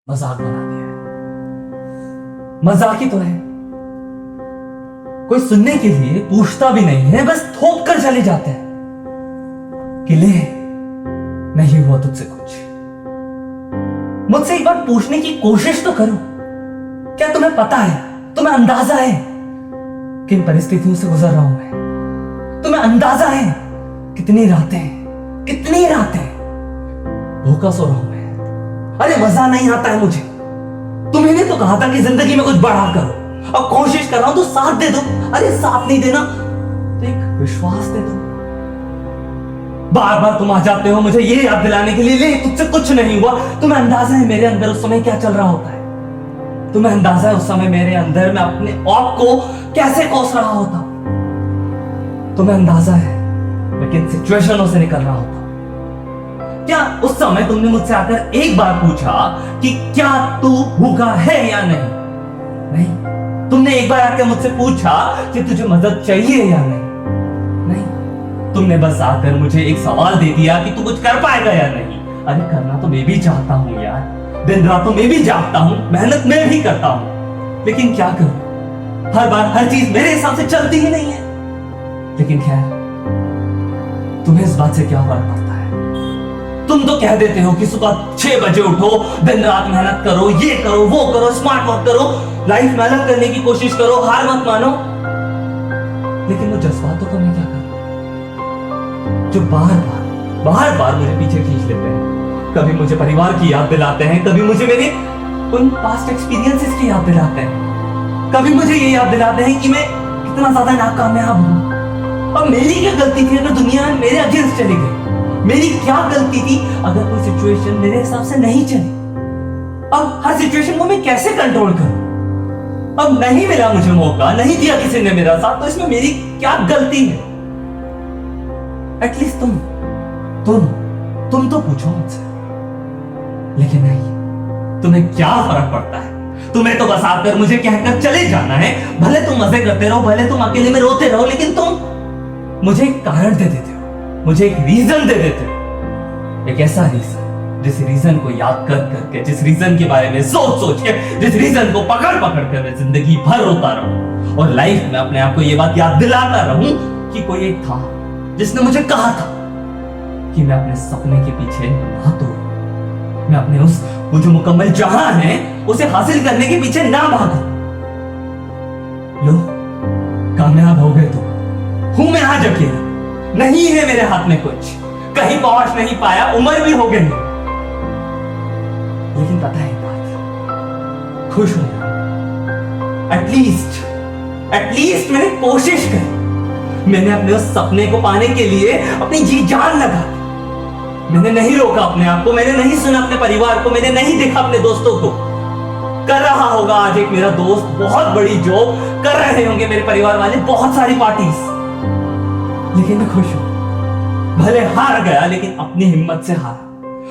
मजाक बना दिया है। मजाक ही तो है। कोई सुनने के लिए पूछता भी नहीं है, बस थोप कर चले जाते हैं कि ले, नहीं हुआ तुझसे कुछ। मुझसे एक बार पूछने की कोशिश तो करो। क्या तुम्हें पता है, तुम्हें अंदाजा है किन परिस्थितियों से गुजर रहा हूं मैं? तुम्हें अंदाजा है कितनी रातें भूखा सो रहा हूं मैं। अरे मजा नहीं आता है मुझे। तुम्हें तो कहा था कि जिंदगी में कुछ बड़ा करो। अब कोशिश कर रहा हूं तो साथ दे दो। अरे साथ नहीं देना तो एक विश्वास दे दो। बार बार तुम आ जाते हो मुझे ये याद दिलाने के लिए, ले तुझसे कुछ नहीं हुआ। तुम्हें अंदाजा है मेरे अंदर उस समय क्या चल रहा होता है? तुम्हें अंदाजा है उस समय मेरे अंदर मैं अपने आप को कैसे कोस रहा होता? तुम्हें अंदाजा है मैं किन सिचुएशनों से निकल रहा होता? क्या उस समय तुमने मुझसे आकर एक बार पूछा कि क्या तू भूखा है या नहीं? नहीं। तुमने एक बार आकर मुझसे पूछा कि तुझे मदद चाहिए या नहीं? नहीं। तुमने बस आकर मुझे एक सवाल दे दिया कि तू कुछ कर पाएगा या नहीं। अरे करना तो मैं भी चाहता हूं यार। दिन रात तो मैं भी जागता हूं, मेहनत मैं भी करता हूं, लेकिन क्या करूं? हर बार हर चीज मेरे हिसाब से चलती ही नहीं है। लेकिन खैर, तुम्हें इस बात से क्या फर्क पड़ता है? तुम तो कह देते हो कि सुबह 6 बजे उठो, दिन रात मेहनत करो, ये करो, वो करो, स्मार्ट वर्क करो, लाइफ में अलग करने की कोशिश करो, हार मत मानो। लेकिन वो जज्बातों को मैं क्या करूं जो बार बार मुझे पीछे खींच लेते हैं? कभी मुझे परिवार की याद दिलाते हैं, कभी मुझे मेरे उन पास्ट एक्सपीरियंसेस की याद दिलाते हैं, कभी मुझे ये याद दिलाते हैं कि मैं कितना ज्यादा नाकामयाब हूं। अब मेरी क्या गलती थी अगर दुनिया मेरे अगेंस्ट चली गई? मेरी क्या गलती थी अगर कोई सिचुएशन मेरे हिसाब से नहीं चली? अब हर सिचुएशन को मैं कैसे कंट्रोल करूं? अब नहीं मिला मुझे मौका, नहीं दिया किसी ने मेरा साथ, तो इसमें मेरी क्या गलती है? एटलीस्ट तुम तो पूछो मुझसे। लेकिन नहीं, तुम्हें क्या फर्क पड़ता है? तुम्हें तो बस आकर मुझे कहकर चले जाना है। भले तुम मजे करते रहो, भले तुम अकेले में रोते रहो, लेकिन तुम मुझे एक कारण दे देते हो, मुझे एक रीजन दे देते हो। एक ऐसा रीजन जिस रीजन को याद कर करके, जिस रीजन के बारे में सोच सोच के, जिस रीजन को पकड़ पकड़ कर मैं जिंदगी भर रोता रहूं और लाइफ में अपने आप को यह बात याद दिलाता रहूं कि कोई एक था जिसने मुझे कहा था कि मैं अपने सपने के पीछे ना दौड़ूं, मैं अपने वो जो मुकम्मल जहां है उसे हासिल करने के पीछे ना भागूं। लो, कामयाब हो गए तो हूं मैं आज अकेला, नहीं है मेरे हाथ में कुछ, कहीं पहुंच नहीं पाया, उम्र भी हो गई। लेकिन पता है बात, खुश हूं। एटलीस्ट मैंने कोशिश करी। मैंने अपने उस सपने को पाने के लिए अपनी जी जान लगा दी। मैंने नहीं रोका अपने आप को, मैंने नहीं सुना अपने परिवार को, मैंने नहीं देखा अपने दोस्तों को। कर रहा होगा आज एक मेरा दोस्त बहुत बड़ी जॉब, कर रहे होंगे मेरे परिवार वाले बहुत सारी पार्टीज, लेकिन मैं खुश हूं। भले हार गया लेकिन अपनी हिम्मत से हारा,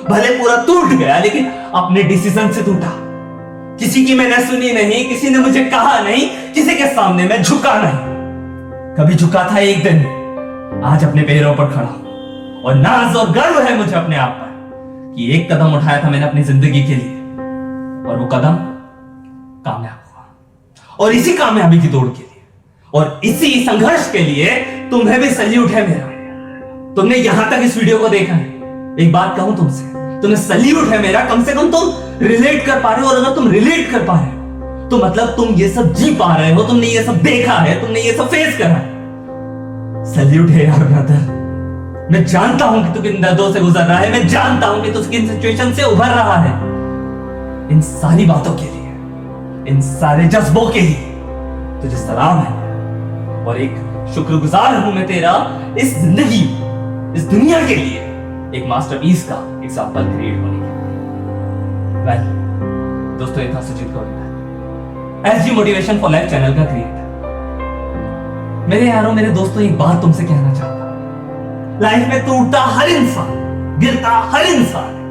भले पूरा टूट गया लेकिन अपने डिसीजन से टूटा। किसी की मैंने सुनी नहीं, किसी ने मुझे कहा नहीं, किसी के सामने मैं झुका नहीं। कभी झुका था एक दिन, आज अपने पैरों पर खड़ा हूं और नाज और गर्व है मुझे अपने आप पर कि एक कदम उठाया था मैंने अपनी जिंदगी के लिए और वो कदम कामयाब हुआ। और इसी कामयाबी की दौड़ के लिए और इसी संघर्ष के लिए तुम्हें भी सल्यूट है मेरा। तुमने यहां तक इस वीडियो को देखा है। एक बात कहूं तुमसे, तुम्हें सल्यूट है मेरा। कम से कम तुम रिलेट कर पा रहे हो, और अगर तुम रिलेट कर पा रहे हो तो मतलब तुम ये सब जी पा रहे हो, तुमने ये सब देखा है, तुमने ये सब फेस करा है। सल्यूट है यार ब्रदर। मैं जानता हूं कि तू किन दर्दों से गुजर रहा है, मैं जानता हूं कि तू किन सिचुएशन से उभर रहा है। इन सारी बातों के लिए, इन सारे जज्बों के लिए तुझे सलाम है और एक शुक्रगुजार हूं मैं तेरा इस जिंदगी, इस दुनिया के लिए एक मास्टरपीस का एग्जांपल क्रिएट होने के लिए। दोस्तों, ये था Sujeet Gauri, SG motivation for life channel का क्रिएटर। मेरे यारों, मेरे दोस्तों, एक बात तुमसे कहना चाहता हूं। लाइफ में टूटता हर इंसान, गिरता हर इंसान है,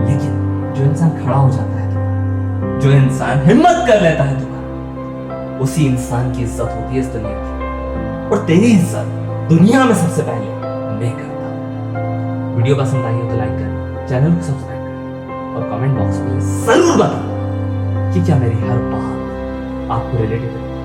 लेकिन जो इंसान खड़ा हो जाता है तुम्हारा, जो इंसान हिम्मत कर लेता है तुम्हारा, उसी इंसान की इज्जत होती है इस दुनिया की। और तेरी इज्जत दुनिया में सबसे पहले मैं करता हूं। वीडियो पसंद आई हो तो लाइक करें, चैनल को सब्सक्राइब करें और कमेंट बॉक्स में जरूर बताना कि क्या मेरी हर बात आपको रिलेटेड है।